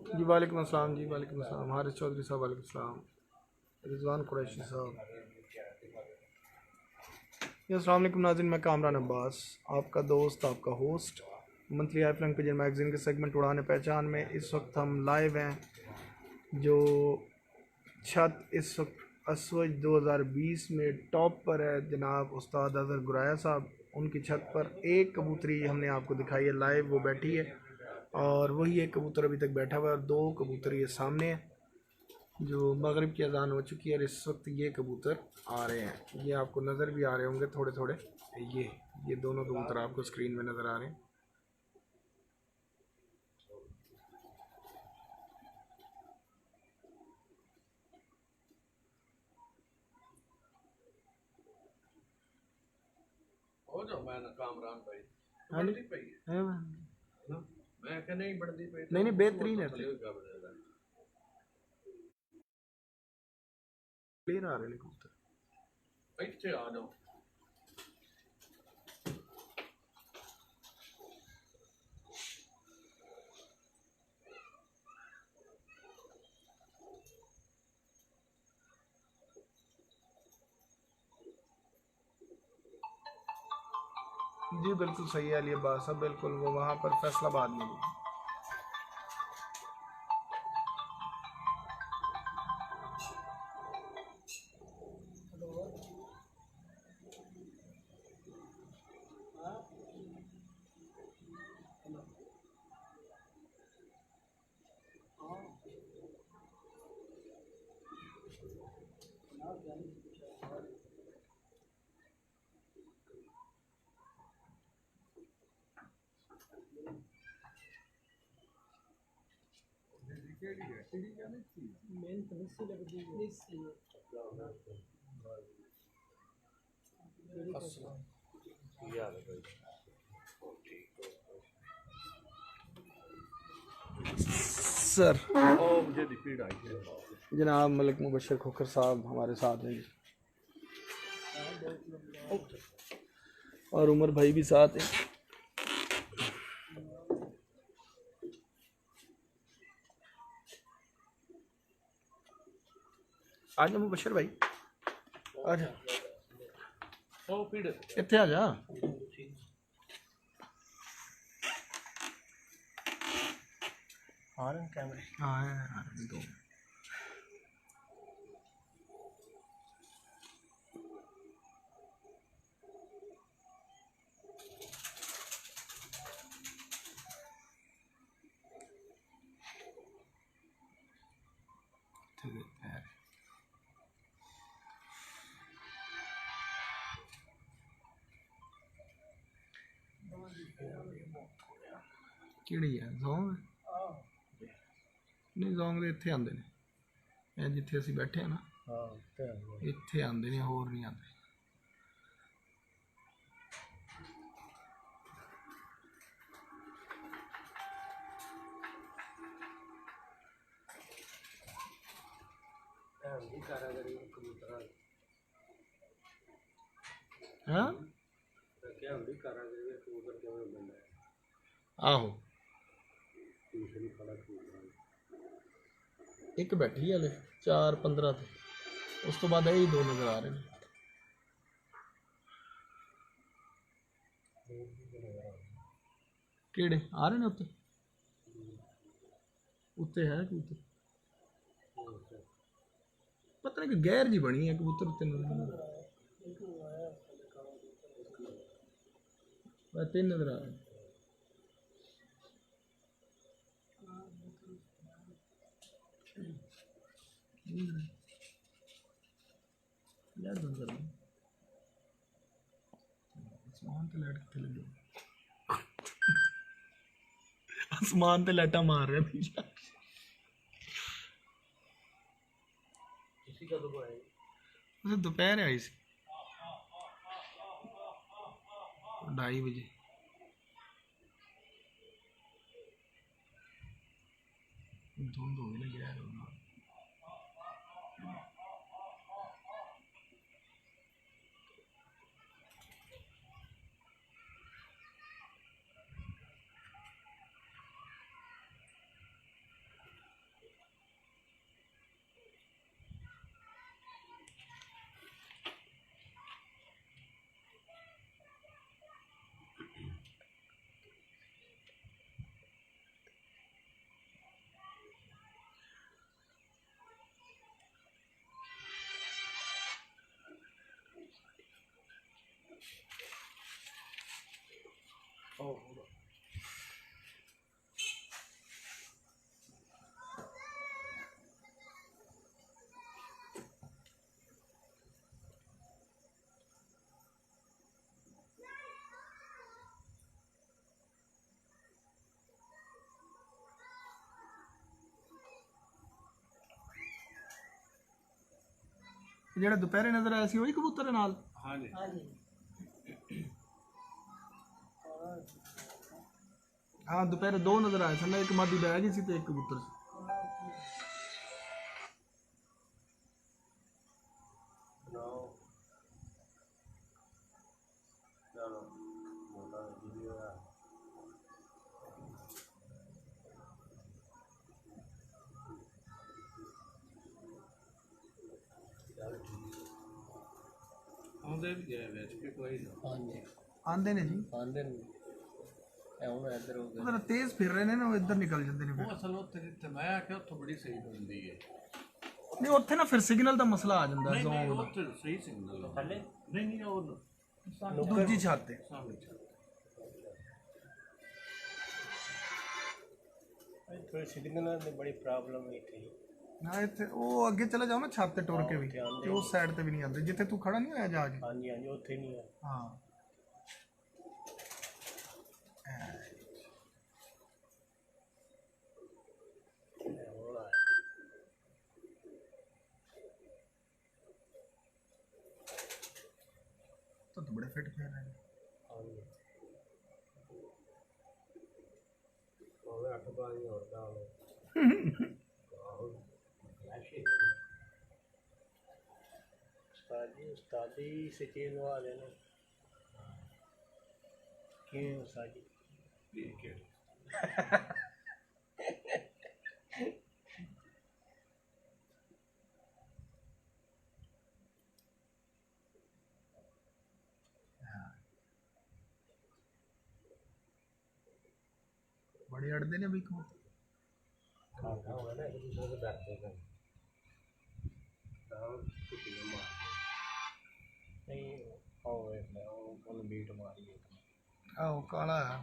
जी वालेकुम अस्सलाम। जी वालेकुम अस्सलाम। हारिस चौधरी साहब वालेकुम अस्सलाम। रिजवान कुरैशी साहब। अस्सलाम वालेकुम नाज़रीन, मैं कामरान अब्बास, आपका दोस्त, आपका होस्ट मंथली आईफ्लैंग पिजन मैगज़ीन के सेगमेंट उड़ाने पहचान में। इस वक्त हम लाइव हैं। जो छत इस वक्त असवज 2020 में टॉप पर है जनाब उस्ताद अज़हर गुराया साहब, उनकी छत पर एक कबूतरी हमने आपको दिखाई है लाइव, वो बैठी है और वही एक कबूतर अभी तक बैठा हुआ है और दो कबूतर ये सामने हैं। जो मगरिब की अजान हो चुकी है और इस वक्त ये कबूतर आ रहे हैं, ये आपको नज़र भी आ रहे होंगे थोड़े थोड़े। ये दोनों कबूतर आपको स्क्रीन में नज़र आ रहे हैं। हो जाओ मैं ना कामरान भाई हाँ बढ़ती पई है नहीं मैं कह नहीं बढ़ती पई नहीं बेहतरीन है, क्लियर आ रहे हैं कबूतर। ਇੱਥੇ आ जाओ जी बिल्कुल सही है अली अब्बास साहब, बिल्कुल वो वहाँ पर फैसलाबाद में भी। सर मुझे रिपीट आई है जनाब मलिक मुबशर खोखर साहब हमारे साथ हैं जी, और उमर भाई भी साथ हैं। आज मुबशर भाई आज ओ फीड इत्थे आ जा। आ रहे हैं कैमरे हाँ दो ਕਿਹੜੀ ਹੈ ਜ਼ੋਂਗ? ਨਹੀਂ ਜ਼ੋਂਗ ਦੇ ਇੱਥੇ ਆਉਂਦੇ ਨੇ, ਇਹ ਜਿੱਥੇ ਅਸੀਂ ਬੈਠੇ ਆ ਨਾ ਇੱਥੇ ਆਉਂਦੇ ਨੇ, ਹੋਰ ਨਹੀਂ ਆਉਂਦੇ। हाँ आहो एक बैठी हले 4-15 थे, उस तो बाद यही दो नज़र आ रहे हैं। केड़े आ रहे हैं उत्ते उत्ते है कबूतर, पता नहीं कि गैर जी बनी है कबूतर उत्ते तीन नज़र आ रहे हैं। यार बंद कर आसमान ते लाइट कितने लगी आसमान ते लाइटा मार रहे पीछे इसी का तो है उसे दोपहर आई सी 2:30 बजे धुंध हो गई ना यार ਜਿਹੜਾ ਦੁਪਹਿਰੇ ਨਜ਼ਰ ਆਇਆ ਸੀ ਉਹੀ ਕਬੂਤਰ ਦੇ ਨਾਲ हाँ जी ਹਾਂ ਦੁਪਹਿਰੇ ਦੋ ਨਜ਼ਰ ਆਏ ਸਨ ਇੱਕ ਮਾਦੀ ਬਹਿ ਗਈ ਸੀ ਤੇ ਇੱਕ ਕਬੂਤਰ ਸੀ आंदे भी गए वैसे भी कोई ना हाँ जी ਆਂਦੇ ਨੇ ਜੀ आंदे ने ਹੁਣ ਇੱਧਰ ਹੋ ਗਏ ਉਹਦਾ ਤੇਜ਼ ਫਿਰ ਰਹੇ ਨੇ ਨਾ ਉਹ ਇੱਧਰ ਨਿਕਲ ਜਾਂਦੇ ਨੇ ਉਹ ਫਿਰ ਅਸਲ ਉੱਥੇ ਜਿੱਥੇ ਮੈਂ ਆਖਿਆ ਉੱਥੋਂ ਬੜੀ ਸਹੀ ਬਣਦੀ ਹੈ ਨਹੀਂ ਉੱਥੇ ਨਾ ਫਿਰ ਸਿਗਨਲ ਦਾ ਮਸਲਾ ਆ ਜਾਂਦਾ ਨਹੀਂ ਨਹੀਂ ਜ਼ੋਨ ਦਾ ਉੱਥੇ ਸਹੀ ਸਿਗਨਲ ਆ ਥੱਲੇ ਨਹੀਂ ਨਹੀਂ ਉਹ ਦੂਜੀ ਛੱਤ ਤੇ ਸਾਹਮਣੇ ਚੱਲ ਥੋੜੀ ਸਿਗਨਲ ਦੀ ਬੜੀ ਪ੍ਰੋਬਲਮ ਹੋਈ ਥੀ ਨਾ ਇੱਥੇ ਉਹ ਅੱਗੇ ਚਲੇ ਜਾਓ ਨਾ ਛੱਤ ਤੇ ਟੁਰ ਕੇ ਵੀ ਤੇ ਉਸ ਸਾਈਡ ਤੇ ਵੀ ਨਹੀਂ ਆਉਂਦੇ ਜਿੱਥੇ ਤੂੰ ਖੜਾ ਨਹੀਂ ਹੋਇਆ ਜਾ ਕੇ ਹਾਂਜੀ ਹਾਂਜੀ ਉੱਥੇ ਨਹੀਂ ਆ ਹਾਂ ਹੁਣ ਆ ਤਾਂ ਬੜੇ ਫਿੱਟ ਫੇਰ ਰਹੇ ਨੇ ਹਾਂਜੀ ਉਹਨੇ 8 ਬਾਰੀ ਹੁੰਦਾ ਉਹਨੇ उस्तादी से चीज वाले ने क्यों उस्तादी ਠੀਕ ਹੈ बड़े अड़ते ने भी कबूतर खाना होगा ना एक दूसरे को डरते हैं नहीं और उन्होंने बीट मारी है आहो काला है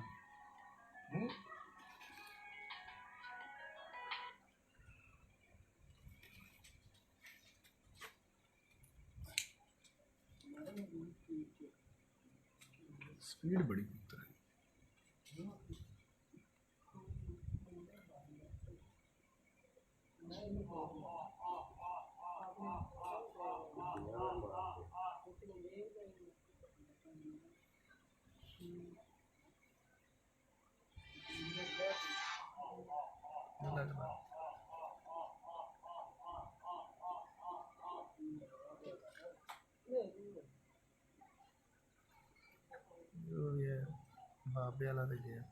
स्पीड बड़ी कबूतर है जो ये बाबे वाला तो गया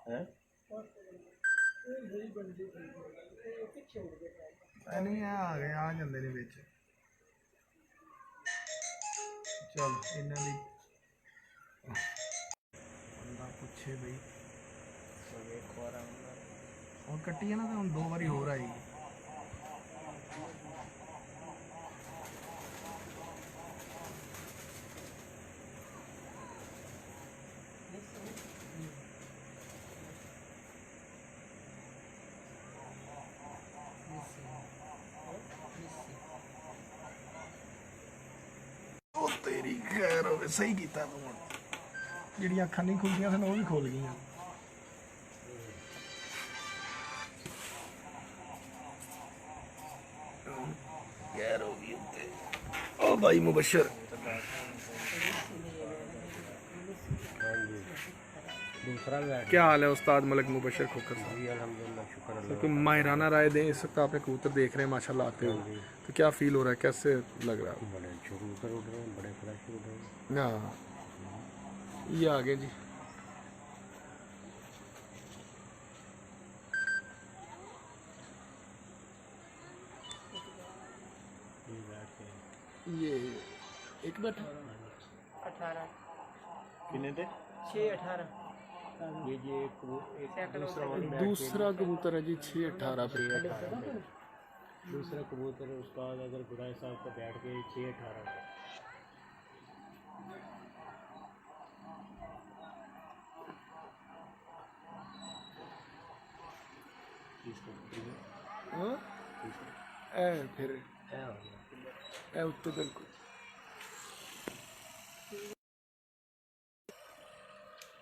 हैं नहीं आ गए आ जाते ने बिच चल इन्हों की बंदा पूछे बई एक बार और कट्टी है ना तो हम 2 बारी होर आएगी सही किया तू हुण ਜਿਹੜੀਆਂ ਅੱਖਾਂ ਨਹੀਂ ਖੁੱਲਦੀਆਂ ਸਨ ਉਹ ਵੀ ਖੁੱਲ ਗਈਆਂ ਯਾਰ ਉਹ ਵੀ ਉੱਤੇ ਉਹ ਭਾਈ ਮੁਬਸ਼ਰ दूसरा भी बैठ क्या हाल है उस्ताद मलिक मुबशर खोखर साहब गया अल्हम्दुलिल्लाह शुक्र अल्लाह तो माहिराना राय दें इस वक्त आपने कबूतर देख रहे हैं माशाल्लाह आते हुए तो क्या फील हो रहा है कैसे लग रहा है बड़े कबूतर उड़ रहे हैं बड़े फ्रेश उड़ रहे हैं हाँ ये आ गए जी ये बैठ के ये एक मिनट 18 कितने थे 6-18 ये जी एक दूसरा और बैठ दूसरा कबूतर है जी 6-18 पे के दूसरा कबूतर उसका अगर गुराई साहब का बैठ के 6-18 हाँ ए फिर ए उत्ते बिल्कुल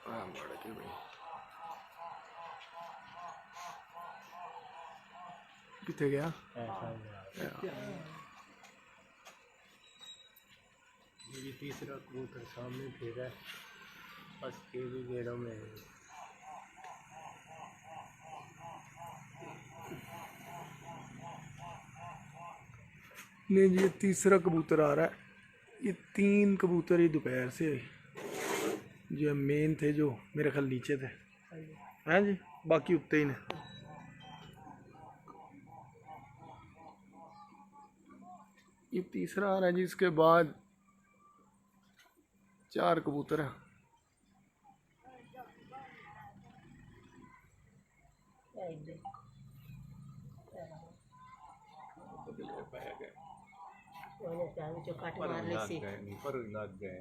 हाँ बड़ा के भाई कितने गया ऐसा ये तीसरा कबूतर सामने फिर है बस के भी गेड़ों में है। नहीं जी ये तीसरा कबूतर आ रहा है ये 3 कबूतर ही दोपहर से जो मेन थे जो मेरे ख्याल नीचे थे हैं जी बाकी उत्ते ही ने ये तीसरा आ रहा है जी इसके बाद 4 कबूतर हैं ਉਹਨੇ ਚਾਹ ਵਿੱਚੋਂ ਕੱਟ ਮਾਰ ਲਈ ਸੀ पर लग गए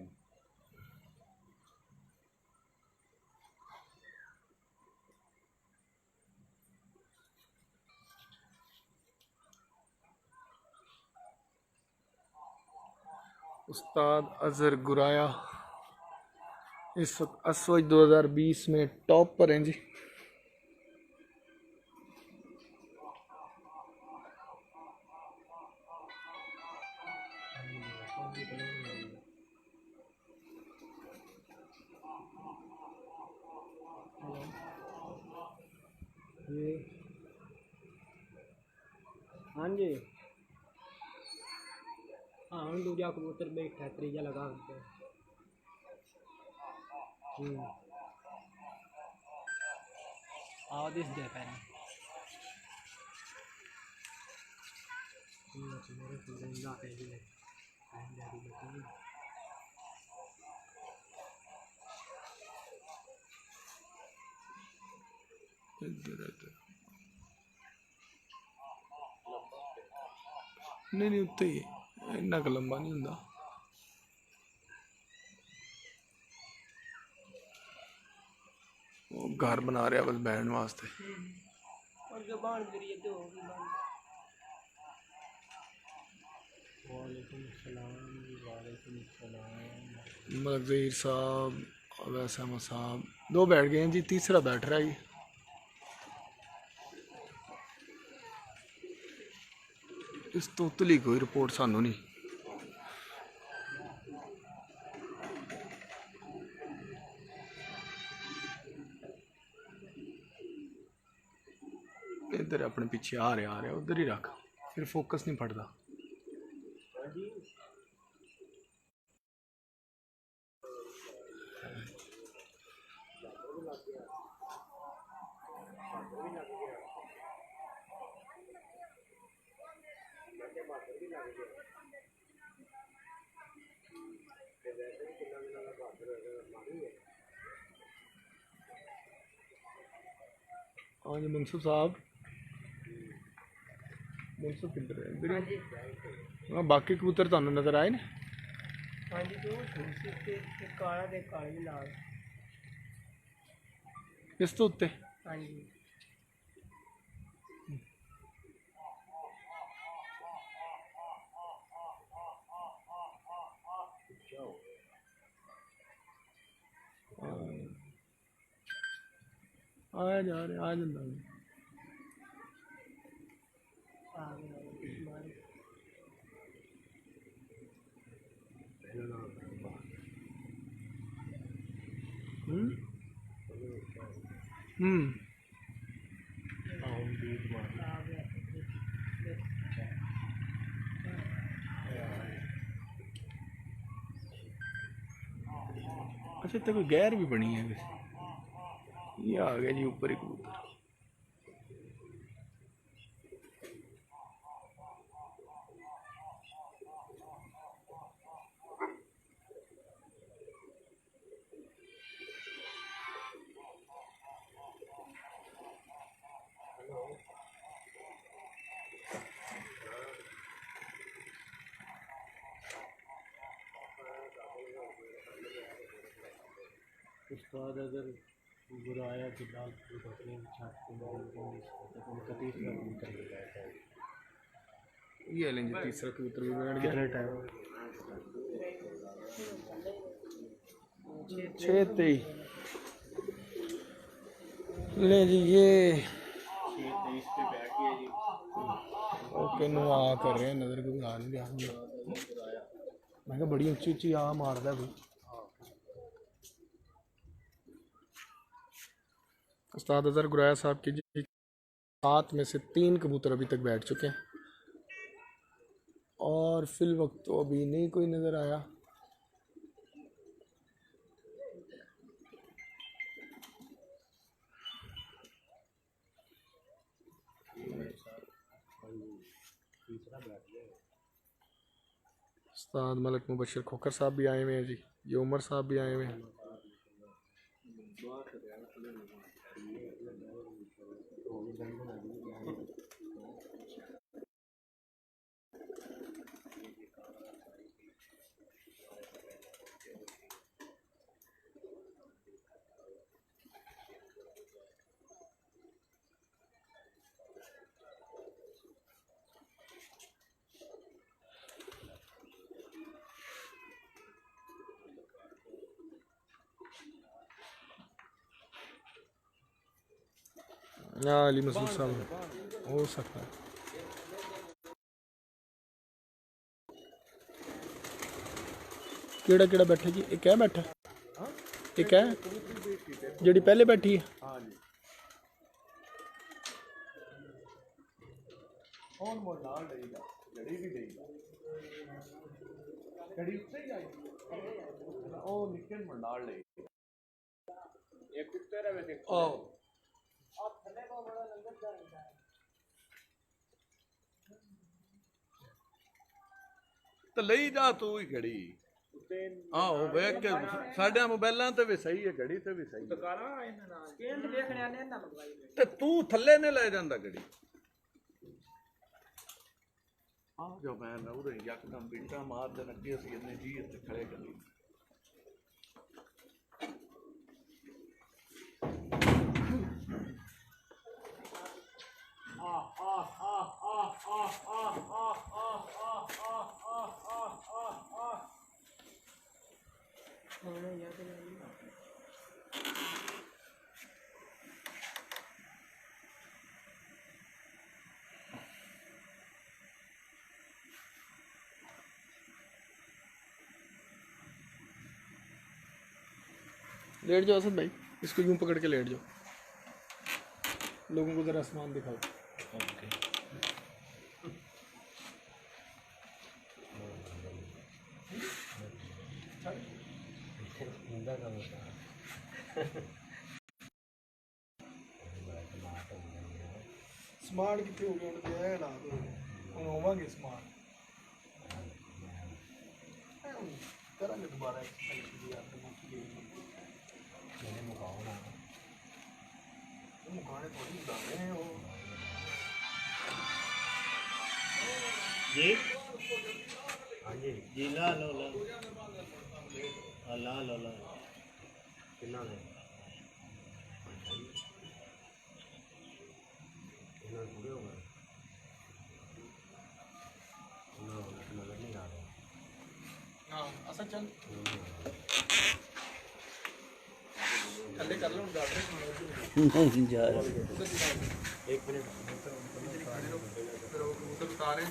उस्ताद अजहर गुराया इस वक्त असवज 2020 में टॉप पर हैं जी हाँ जी हाँ हम दूजा कबूतर बैठा त्रीजा लगा के आओ दिस दे पहले मेरे को जिंदा पे ही नहीं नहीं उत्ते ही इन्ना क लंबा नहीं हुंदा वो घर बना रहा बस बैठने वास्ते और जबान गिरी तो होगी वालेकुम सलाम मलिक ज़हीर साहब अवैस अहमद साहब 2 बैठ गए हैं जी तीसरा बैठ रहा है जी इस तो उतली कोई रिपोर्ट सानू नहीं इधर अपने पीछे आ रहा उधर ही रख फिर फोकस नहीं फटता हाँ जी मुंसफ साहब मुंसफ किधर है इधर ही हाँ बाकी कबूतर तो नजर आए ना हाँ जी दो छोटी ते काला ते काली लाल इस तो उत्ते हाँ जी आया जा रहे आ जाता हूँ। आ गया इस्माइल। हम्म हम्म आ गया अच्छा तो कोई गैर भी बनी है वैसे। ये आ गया जी ऊपर ही कबूतर। उसके बाद अगर बुराया बिलाल की बकरी छाप उनका तीसरा कबूतर मिल जाता है। ये लेंगे तीसरा कबूतर भी बैठ गया। कितने टाइम? 6:23 ले जी ये 6:23 पे बैठ गया जी। ओके नुआ कर रहे हैं नज़र को बुला नहीं रहा। मैं कहा बड़ी ऊंची ऊंची आ मारदा है भाई। उस्ताद अजहर गुराया साहब की जी 7 में से 3 कबूतर अभी तक बैठ चुके हैं और फिल वक्त तो अभी नहीं कोई नज़र आया। उस्ताद मलक मुबशर खोखर साहब भी आए हुए हैं जी। ये उमर साहब भी आए हुए हैं। हाँ अली मसूद साहब हो सकता है। केड़ा केड़ा बैठा जी? एक क्या बैठा? एक है जड़ी पहले बैठी है। हाँ जी कौन मोड़ नाल देगा जड़ी भी देगा जड़ी उत्ते ही आई ओ निकल मोड़ नाल देगा एक कुत्ते रहे देखो और थले को बड़ा लंगर जाएगा। तो ले जा तू ही घड़ी ਆਹੋ ਵੇਖ ਕੇ ਸਾਡੇ ਮੋਬਾਈਲਾਂ ਤੇ ਵੀ ਸਹੀ ਹੈ ਘੜੀ ਤੇ ਵੀ ਸਹੀ ਹੈ ਸਕਰੀਨ ਤੇ ਦੇਖਣੇ ਆਨੇ ਨਾ ਮੰਗਵਾਈ ਤੇ ਤੂੰ ਥੱਲੇ ਨੇ ਲੈ ਜਾਂਦਾ ਘੜੀ ਆ ਜੋ ਮੈਂ ਨਾ ਉਹਦੇ ਯਕਦਮ ਬਿੱਟਾ ਮਾਰ ਦੇ ਲੱਗੇ ਅਸੀਂ ਇੰਨੇ ਜੀ ਇੱਥੇ ਖੜੇ ਕਰੀ लेट जाओ असद भाई, इसको यूं पकड़ के लेट जाओ, लोगों को जरा आसमान दिखाओ। ਸਮਾਨ ਕਿੱਥੇ ਹੋ ਗਿਆ ਹੁਣ ਤੇ ਇਹ ਲਾ ਦੋ ਹੁਣ ਹੋਵਾਂਗੇ ਸਮਾਨ ਕਰਾਂਗੇ ਦੁਬਾਰਾ ਐਕਸਰਸਾਈਜ਼ ਯਾਰ ਤੇ मैंने मुकाना मुकाने थोड़ी उड़ाने हैं वो जी हाँ जी ला लो ला ला लो ला कितना है कितना पूरे हो गए नजर नहीं आ रहा। हाँ अच्छा चल थल्ले नहीं जा रहा एक मिनट कबूतर उतारे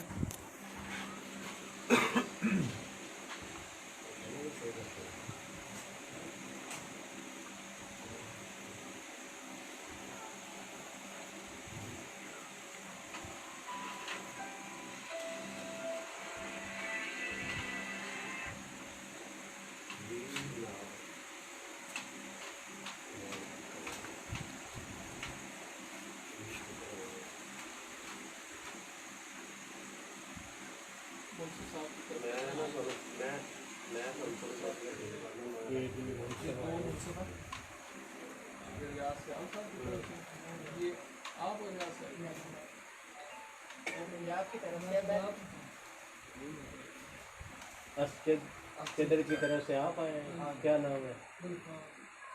किधर की तरफ से आप आए हैं? क्या नाम है?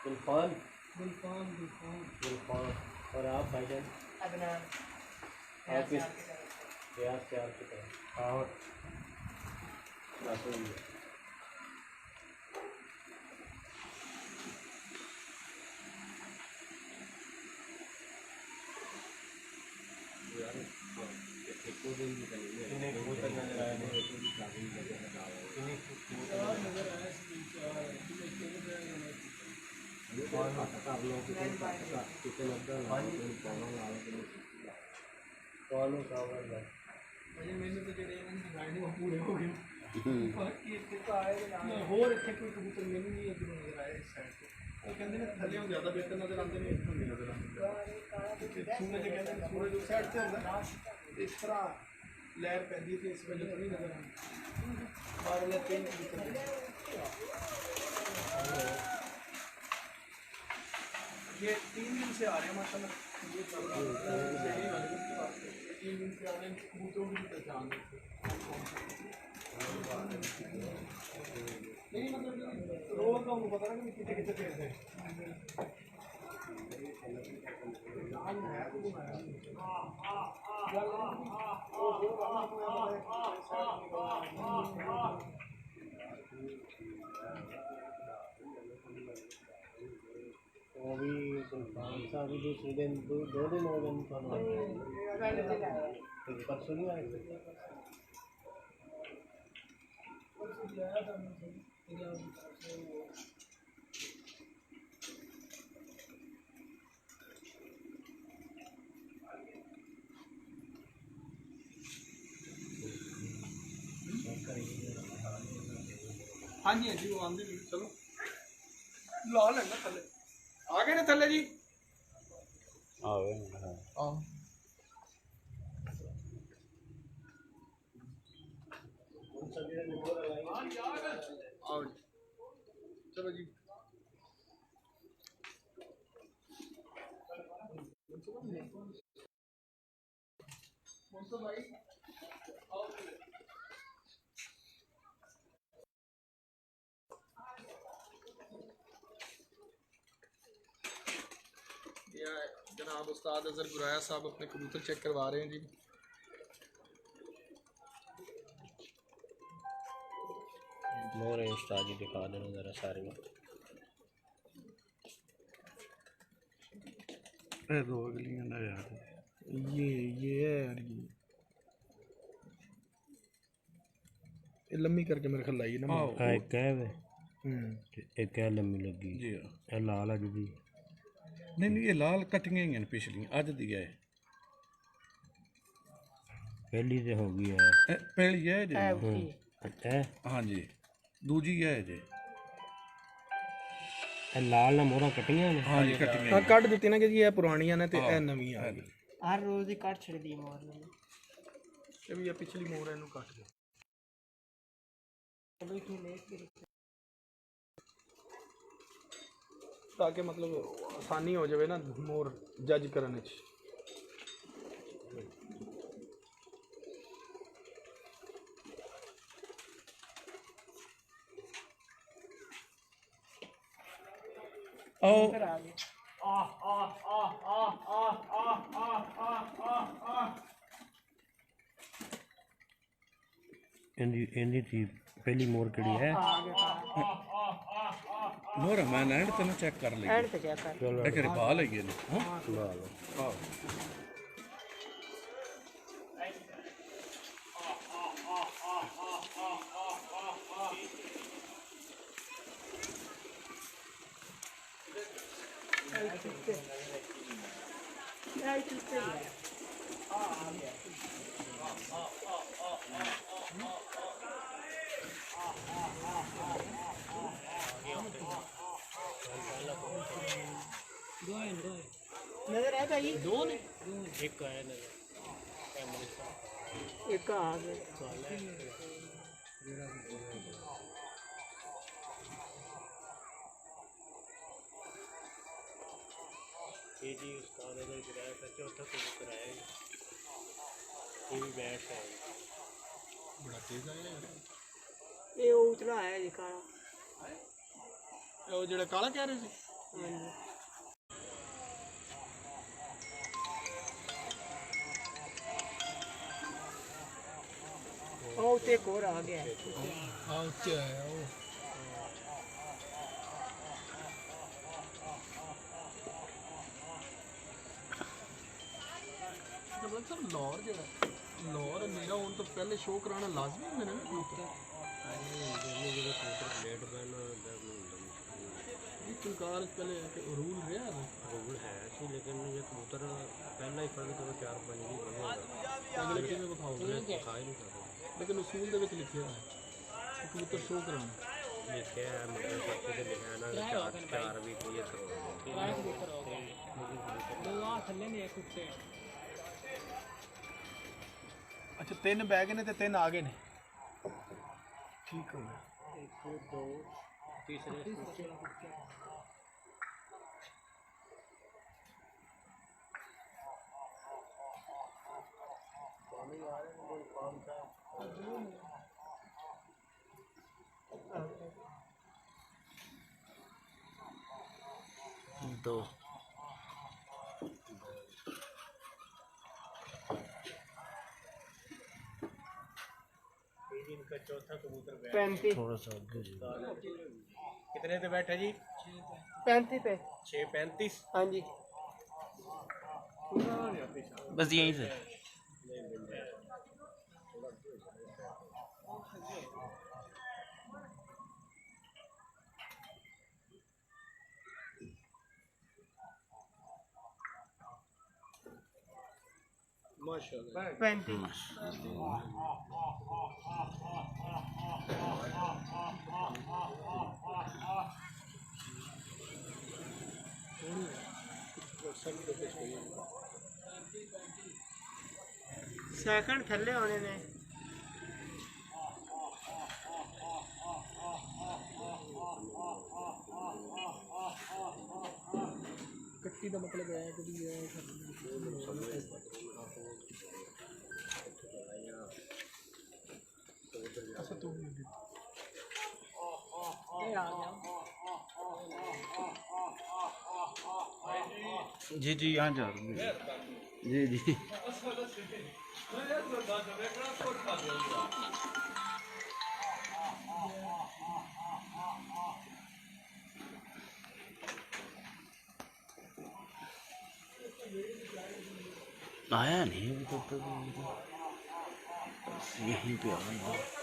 गुलफान गुलफान और आप भाईजान आप किस प्रयास से आपकी तरफ और मैंने तो जेडे दिखाए वो पूरे हो गए बाकी एक होर इतने कोई कबूतर मैंने नहीं इधर नजर आए इस साइड पे वो कहते हैं थले ज़्यादा बेहतर नजर आते हैं इधर नहीं नजर आते सूरज कहते हैं सूरज उस साइड से होता इस तरह लहर पैदी थी इस वजह से नहीं नजर आती बाहर वाले तीन कबूतर ये 3 दिन से आ रहे हैं माशाल्लाह ये 3 दिन से आ रहे हैं कबूतरों की पहचान नहीं मतलब रोज का उनको पता ना कि कितने कितने पेड़ हैं वो भी गुलफान सा भी दूसरे दिन दो दिन हो गए परसों नहीं आए थे हाँ जी वो आंदे चलो लाल है ना थले आ गए ना थले जी आ गए हाँ आओ जी चलो जी भाई जनाब उस्ताद अजहर गुराया साहब अपने कबूतर चेक करवा रहे हैं जी मोर है उस्ताद जी दिखा देना ज़रा सारे में दो अगलियां ना यार ये है यार ये लम्बी करके मेरे ख्याल आई ना एक है वे एक है लम्बी लगी जी ये लाल अज दी नहीं ये लाल कटिंग ही पिछली अज दी है पहली तो हो गई है पहली है जी है हाँ जी दूजी है जी लाल ना मोहरा कटियां ने हाँ जी कटिंग हाँ कट दी ना कि जी ये पुरानियां ने ते ए नवी आ गई हर रोज ही कट छड़ दी मोर ने ये भी ये पिछली मोर है इनू कट दे ताकि मतलब आसानी हो जाए ना मोर जज करने इनकी थी पहली मोर कड़ी है नोरा मैं एंड तेन चेक कर ली एंड पे चेक कर एक पा लईए ने हाँ नजर आएगा ये दो ने एक आया नजर कैमरे से एक आ गया ये जी उसका नजर गिराया था चौथा कबूतर आया ये भी बैठ है बड़ा तेज आया ये उतला है जी काला ਉਹ ਜਿਹੜਾ ਕਾਲਾ ਕਹਿ ਰਹੇ ਸੀ ਹਾਂਜੀ ਉਹ ਤੇ ਇੱਕ ਹੋਰ ਆ ਗਿਆ ਆ ਉੱਚੇ ਆਇਆ ਉਹ मतलब सर लाहौर जो लाहौर मेरा उन तो पहले शो कराना लाजमी है ना लेट बहना ये सरकार पहले रूल रहा है रूल है सी लेकिन ये कबूतर पहला ही फर्ज करो 4-5 भी बनेगा अगले किमें बताओगे खा ही नहीं सकते लेकिन उसूल ਦੇ ਵਿੱਚ ਲਿਖਿਆ ਹੈ ਕਬੂਤਰ ਸ਼ੋ ਕਰਾਉਣਾ लिखे है मतलब सबसे तो लिखा है ना 4 भी क्लियर करो दो आ थल्ले ने एक उत्ते ਅੱਛਾ ਤਿੰਨ ਬਹਿ ਗਏ ਨੇ ਤੇ ਤਿੰਨ ਆ ਗਏ ਨੇ ਠੀਕ ਹੋ ਗਿਆ 1 2 तीसरे दो इनका चौथा कबूतर 35 थोड़ा सा कितने पे बैठा जी 35 पे 6:35 हाँ जी बस यहीं से माशाल्लाह 35 सेकंड थल्ले होने ने ਕੱਟੀ ਦਾ ਮਤਲਬ ਹੈ ਕਿ ਵੀ ਅੱਛਾ ਤੂੰ ये आ गया जी जी यहाँ जा रही हूँ जी जी आया नहीं अभी तक तो यहीं पे आया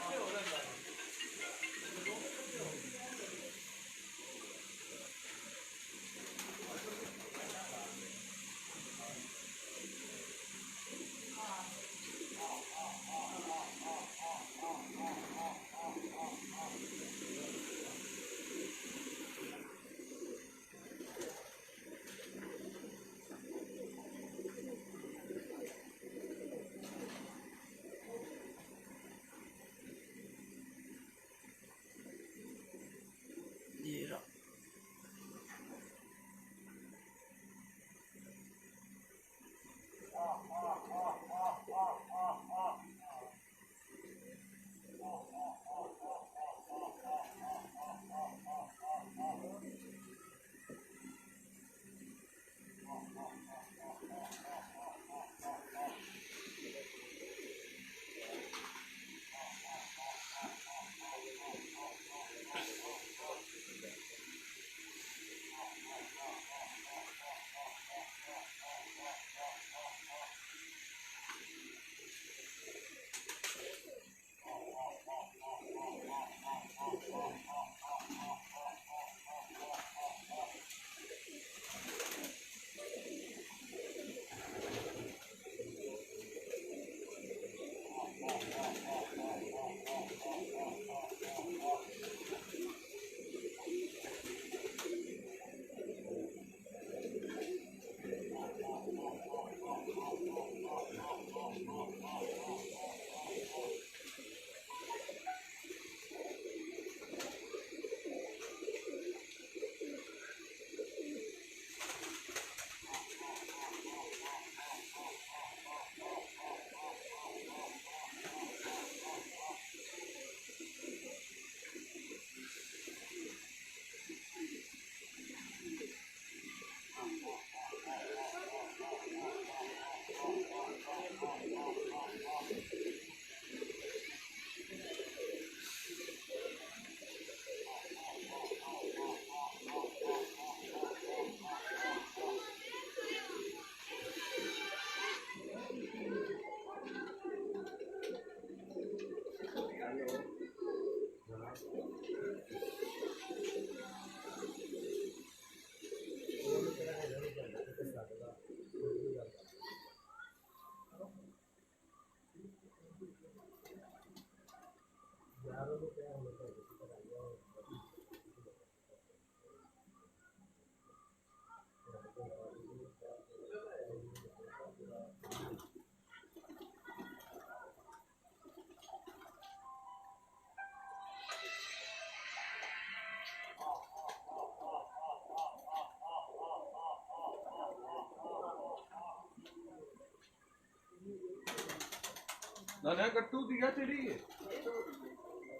ना गट्टू दिया तेरी है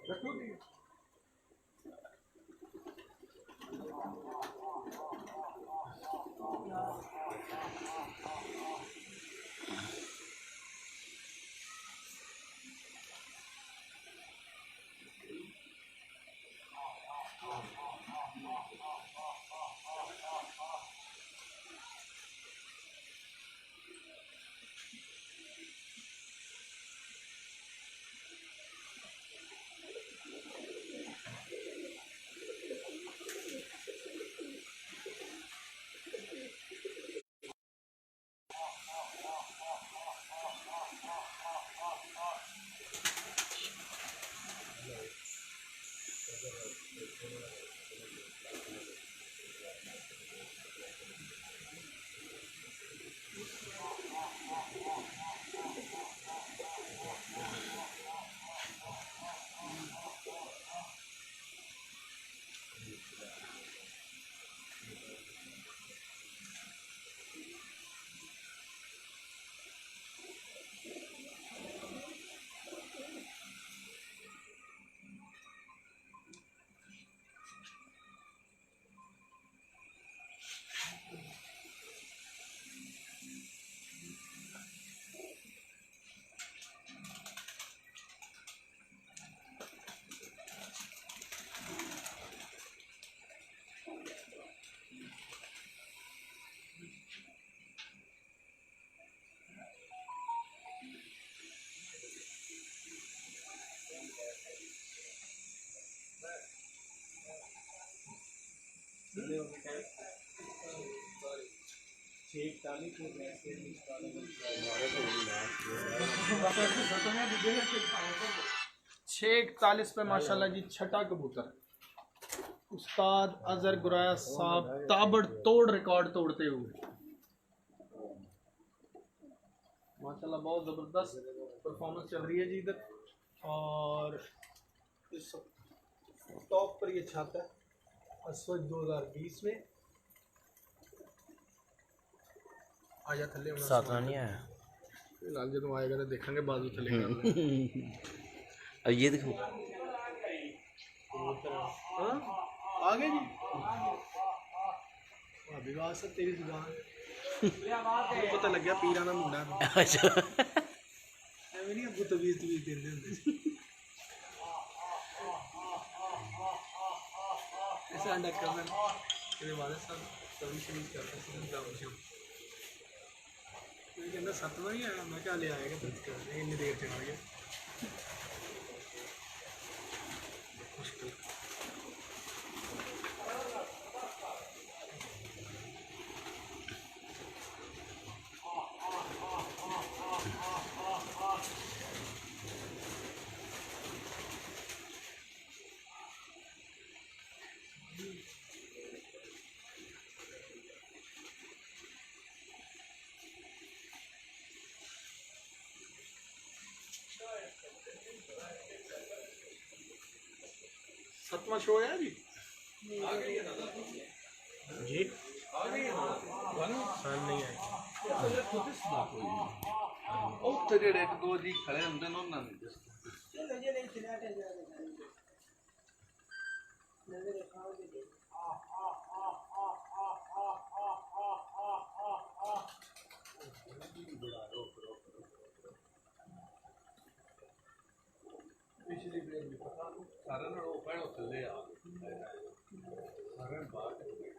गट्टू दिया छः 41 पे माशाल्लाह जी छठा कबूतर उस्ताद अजहर गुराया साहब ताबड़तोड़ रिकॉर्ड तोड़ते हुए माशाल्लाह बहुत ज़बरदस्त परफॉर्मेंस चल रही है जी इधर। और इस टॉप पर ये छाता है असवज 2020 में आजा थले होना सातवां नहीं आया फिलहाल जो आएगा तो देखेंगे बाजू थले अब ये देखो हाँ आ गए जी विवाह से तेरी जुबान पता लग गया पीरा ना मुंडा अच्छा ਐਵੇਂ ਨਹੀਂ ਅੱਗੂ ਤਵੀਜ਼ ਦਿੰਦੇ ਹੁੰਦੇ ਸੀ ਇਹ ਸਾਡਾ ਕਮਨ ਇਹਦੇ ਬਾਅਦ ਸਭ ਤਵੀਜ਼ ਸ਼ਰੀਕ ਕਰਦੇ ਸੀ ਤਾਂ ਸ਼ਾਮ ਇਹ ਕਹਿੰਦਾ 7 ਵਜੇ ਆਇਆ ਮੈਂ ਕਿਹਾ ਲੈ ਆਏਗਾ ਤੇ ਇੰਨੀ ਦੇਰ ਚ ਆ ਗਿਆ ਮੁਸ਼ਕਿਲ सतवां शो है जी जी आ गई सन नहीं आई ਉੱਥੇ ਜਿਹੜੇ ਇੱਕ ਦੋ ਜੀ ਖੜੇ ਹੁੰਦੇ ਨੇ ਉਹਨਾਂ ਨੇ ਪਿਛਲੀ ਵੇਰ ਵੀ ਪਤਾ ਨੂੰ ਸਾਰਿਆਂ ਨਾਲ ਉਹ ਪਹਿਲਾਂ ਥੱਲੇ ਆ ਸਾਰਿਆਂ ਬਾਹਰ ਥੱਲੇ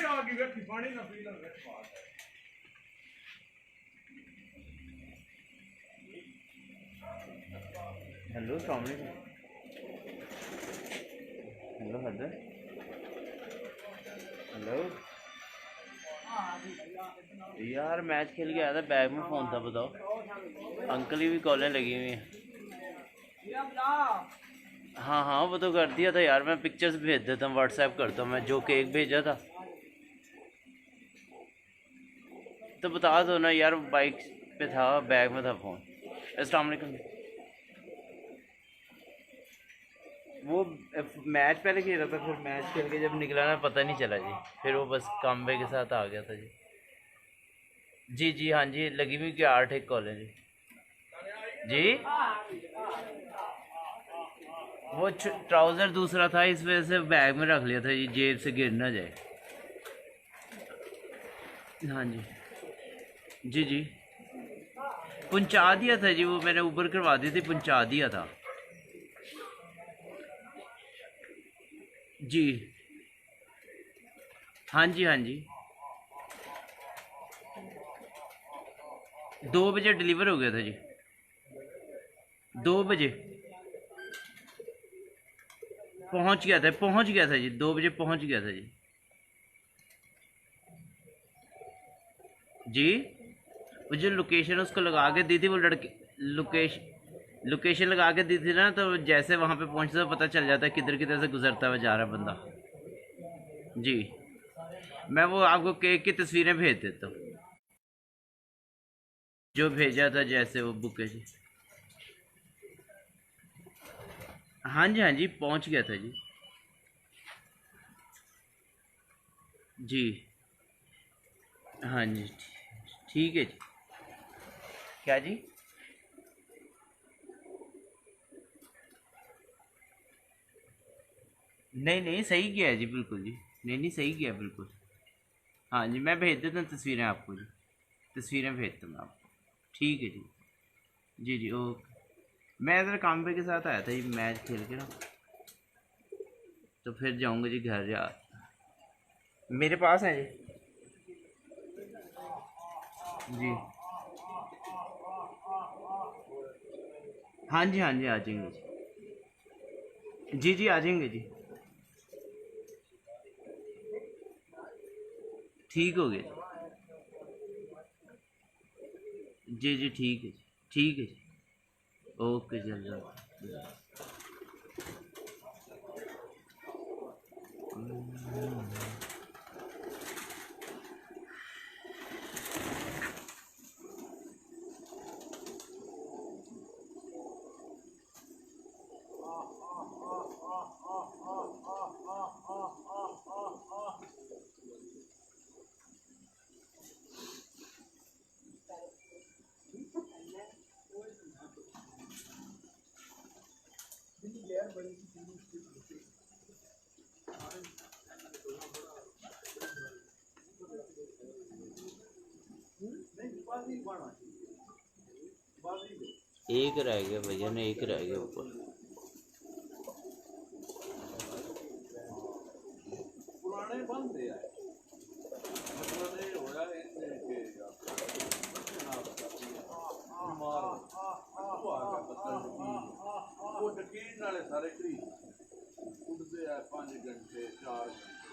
ਆ ਗਈ ਵੇਖੀ ਪਾਣੀ ਨਾ ਪੀ ਲੈ ਵੇਖ ਪਾ हेलो अस्सलाम वालेकुम हेलो हैदर हेलो यार मैच खेल के आया था, बैग में फ़ोन था, बताओ। अंकल की भी कॉलें लगी हुई हैं। हाँ हाँ, वो तो कर दिया था यार, मैं पिक्चर्स भेज देता हूँ, व्हाट्सएप करता हूँ मैं, जो केक भेजा था। तो बता दो ना यार, बाइक पे था, बैग में था फ़ोन। अस्सलाम वालेकुम। वो मैच पहले खेल रहा था, फिर मैच खेल के जब निकला ना पता नहीं चला जी, फिर वो बस कामबे के साथ आ गया था जी। जी जी हाँ जी, लगी हुई कि 8 एक कॉलेज जी। वो ट्राउज़र दूसरा था, इस वजह से बैग में रख लिया था जी, जेब से गिर ना जाए। हाँ जी जी जी, पहुंचा दिया था जी, वो मैंने ऊबर करवा दी थी, पहुंचा दिया था जी। हाँ जी हाँ जी, 2 बजे डिलीवर हो गया था जी, 2 बजे पहुंच गया था जी, 2 बजे पहुंच गया था जी। जी वो जो लोकेशन उसको लगा के दी थी, वो लड़के लोकेशन लगा के दी थी ना, तो जैसे वहाँ पे पहुँचता पता चल जाता है किधर किधर से गुजरता हुआ जा रहा है बंदा जी। मैं वो आपको केक की तस्वीरें भेज देता हूँ, जो भेजा था जैसे वो बुक है जी। हाँ जी पहुँच गया था जी। जी हाँ जी, ठीक है जी। क्या जी? नहीं नहीं, सही किया है जी, बिल्कुल जी। नहीं नहीं, सही किया है बिल्कुल। हाँ जी, मैं भेज देता हूँ तस्वीरें आपको जी, तस्वीरें भेजता हूँ मैं आपको। ठीक है जी। जी जी ओके। मैं इधर कामबे के साथ आया था जी, मैच खेल के ना, तो फिर जाऊँगा जी घर जा। मेरे पास है जी। जी हाँ जी आ जाएंगे जी आ जाएंगे जी। ठीक हो गया जी ठीक है जी, ठीक है जी, ओके जी, अल्लाह। एक रह गया भैया ने, एक रह गया ऊपर। पुराने बंद है मतलब ये होया इनने के मारो वो आ गया मतलब वो यकीन वाले सारे करी उड़ते हैं 5 घंटे 4 घंटे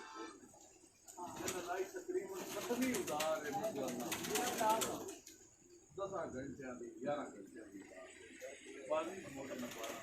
लाइट तकरीबन खत्म ही उतार है मतलब 10 घंटे की 11 घंटे की पानी मोटर में पाना।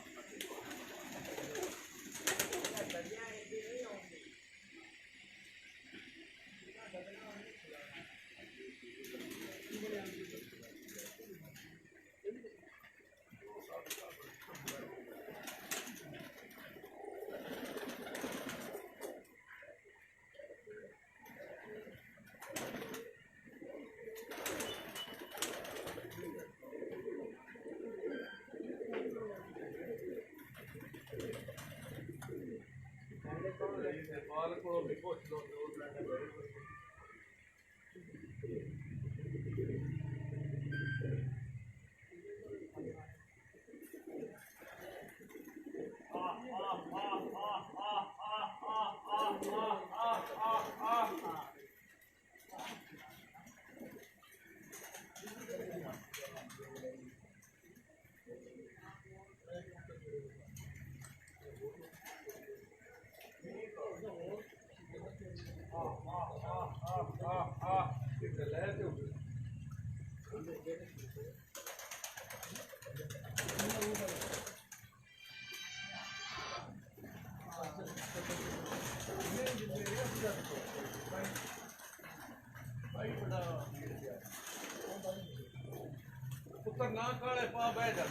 पुत्र ना काले पा बह जा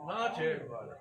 ना छेड़ वाला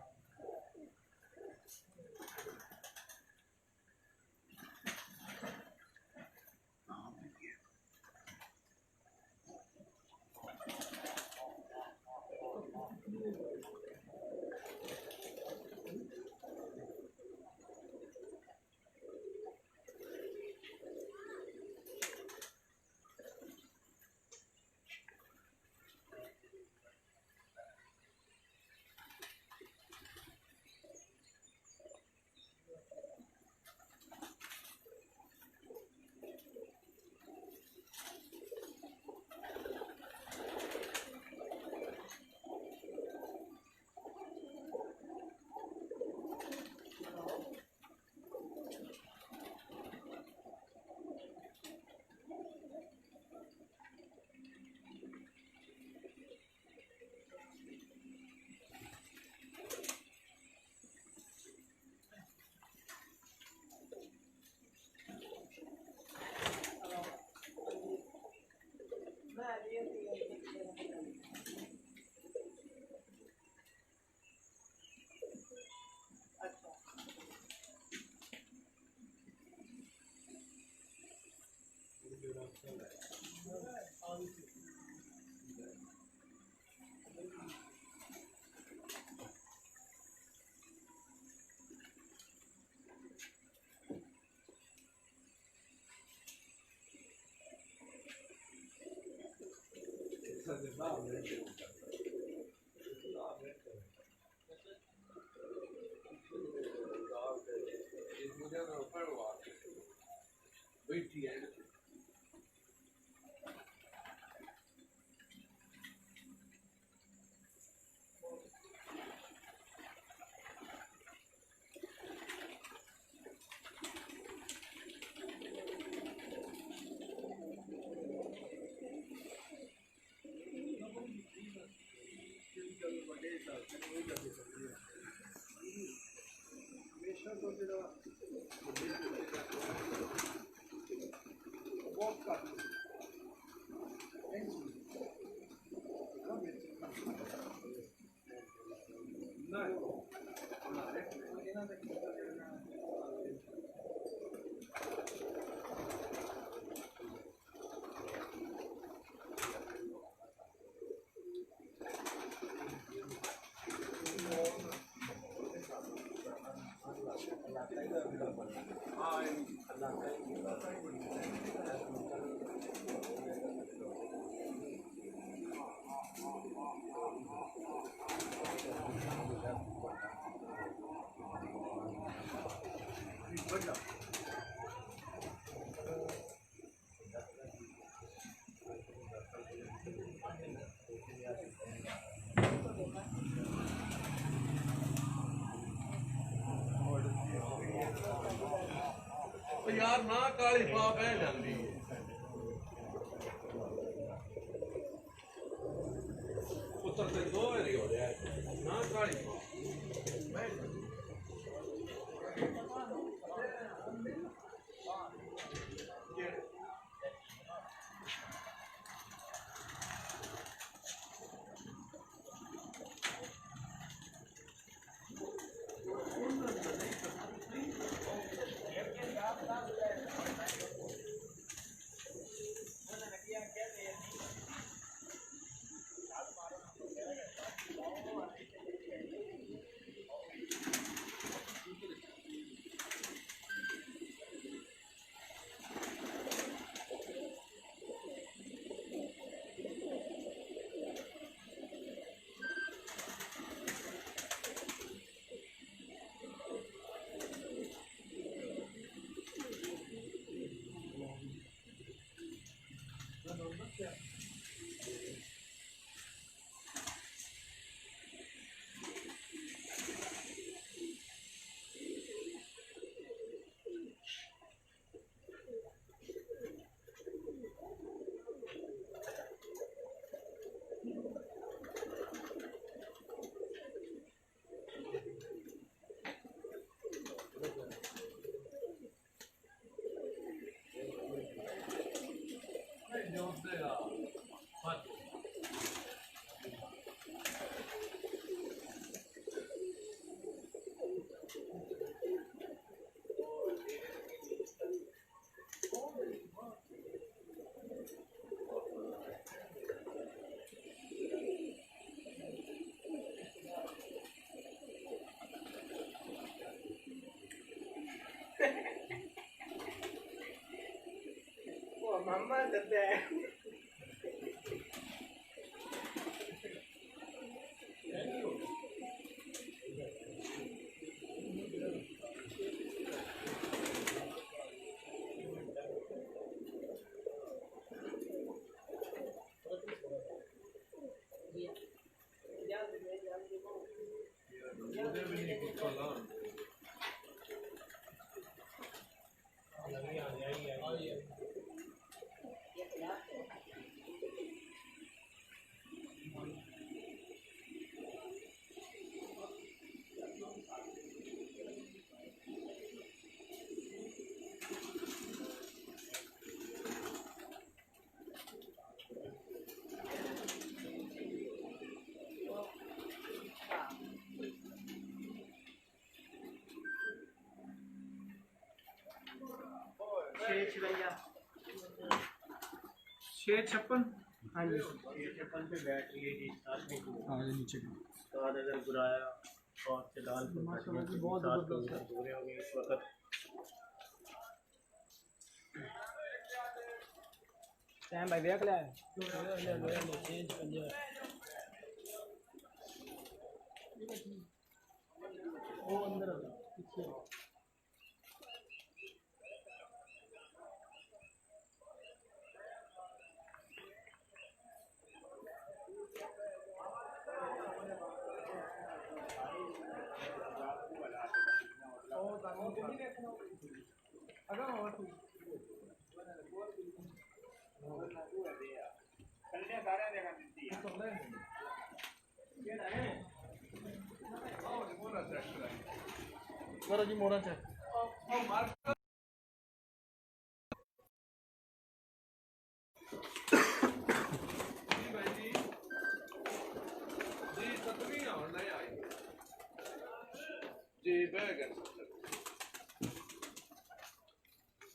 बैठी है यार ना काली पा बह जाती है पुत्र ते दो वारी हो रहा है ना काली पा बह जाती मामा दद्दा है छः छप्पन। हाँ जी छप्पन पे बैठ रही है जी साथ में हाँ ये नीचे उस्ताद अगर बुराया और फिलहाल बहुत पूरे हो गए इस वक्त। टाइम भाई देख ले वो अंदर पीछे करो जी मोड़ा से जी बह गए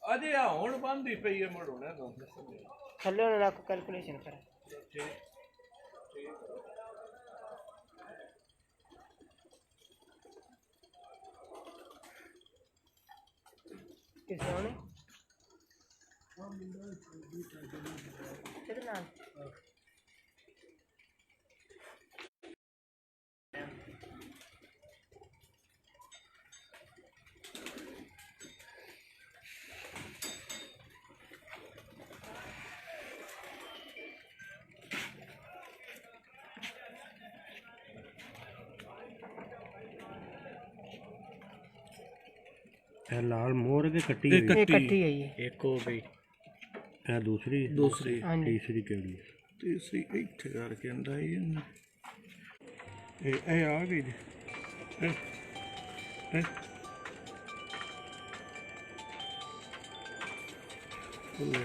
अजे आ हुण बंद ही पई है मुड़ होने तो थल्ले ना रख कैलकुलेशन कर किस होने कितना लाल मोर के कट्टी इकट्ठी है ये एक हो गई है दूसरी हाँ जी तीसरी केड़ी तीसरी इत्थे करके अंदर आई ए आ गई जी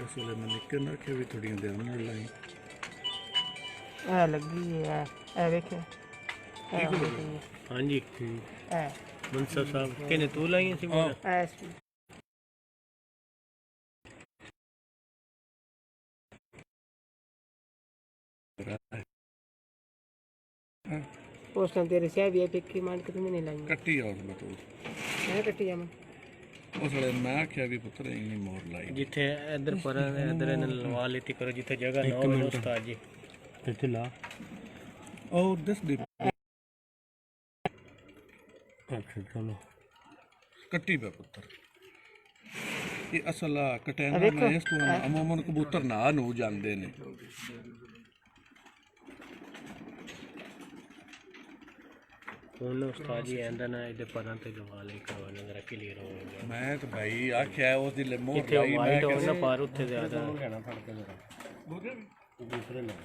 उसले मैं निक्के ना के भी थोड़ी ध्यान न लाई ए लगी है ए देखे हाँ जी ए मुंसफ साहब कहने तू लाई सी मोर एसपी उस टाइम तेरे से भी पिक्की मान के तुम्हें नहीं लाई कट्टी और बतो मैं कट्टी जामा उसले मैं आख्या भी पुत्र इन्नी मोर लाई जिथे इधर पर इधर लवा लेती करो जिथे जगह ना हो उस्ताद जी इथे ला ओ दिस दी अच्छा चलो कट्टी पे पुत्र ये असल कटैना में इस तो अमूमन कबूतर ना नू जांदे ने ਹੁਣ ਉਸਤਾਦ ਜੀ ਆਂਦਾ ਨਾ ਇਹਦੇ ਪਰਾਂ ਤੇ ਲਵਾ ਲਈ ਕਰਵਾਣਾ ਜਰਾ ਕਲੀਅਰ ਹੋ ਜਾਏ मैं तो भाई आख्या ਉਸ ਦੀ ਲੈ ਮੋਰ ਇੱਥੇ लाई ਵਾਈਟ मैं ਹੋਣਾ ਪਰ ਉੱਥੇ ਜ਼ਿਆਦਾ ਕਹਿਣਾ ਫੜ ਕੇ ਜਰਾ ਦੂਸਰੇ ਨਾਲ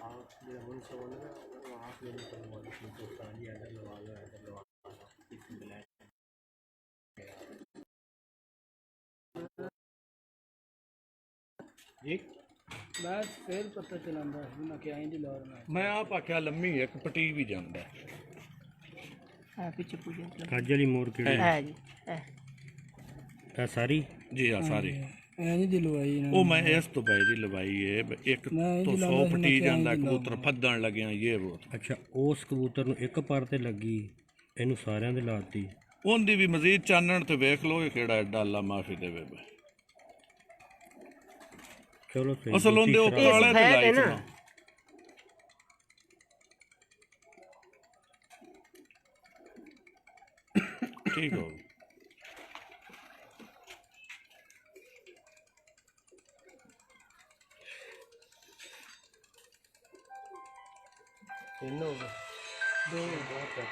ਆਪ ਜਿਹੜਾ ਹੁਣ ਸੋਣਾ ਉਹ ਆਪ ਲੈਣੇ ਕਰਵਾ ਦੇ तो ਉਸਤਾਦ ਜੀ ਆਂਦਾ ਲਵਾ ਲਓ ਇਸ ਬਲੈਕ जी बस फिर पता चलांदा ना कि आईंदी लौर में मैं आप आख्या लम्मी एक पटी भी जांदा हां पीछे पूछे काज वाली मोर केड़ी है जी है सारी जी हाँ सारी ए नहीं दिलवाई ना ਉਹ ਮੈਂ ਇਸ ਤੋਂ ਬਾਈ ਦੀ ਲਵਾਈ ਹੈ ਇੱਕ ਤੋਂ 100 ਪਟੀ ਜਾਂਦਾ ਕਬੂਤਰ ਫੱਦਣ ਲੱਗਿਆ ਇਹ ਬਹੁਤ अच्छा उस कबूतर नु एक पर ते लगी ਇਹਨੂੰ ਸਾਰਿਆਂ ਦੇ ਲਾਤੀ ਉਹਦੀ ਵੀ ਮਜ਼ੀਦ ਚਾਨਣ ਤੇ ਵੇਖ ਲਓ ਇਹ ਕਿਹੜਾ ਐਡਾ ਅੱਲਾ ਮਾਫੀ ਦੇਵੇ ਬਈ। ਚਲੋ ਸਹੀ ਅਸਲ ਉਹਦੇ ਉਹ ਕਾਲੇ ਤੇ ਲਾਈ ਸੀ ਨਾ। ਠੀਕ ਹੋ ਗਈ। ਤਿੰਨ ਹੋ ਗਏ ਦੋ ਬਹੁਤ ਹੈ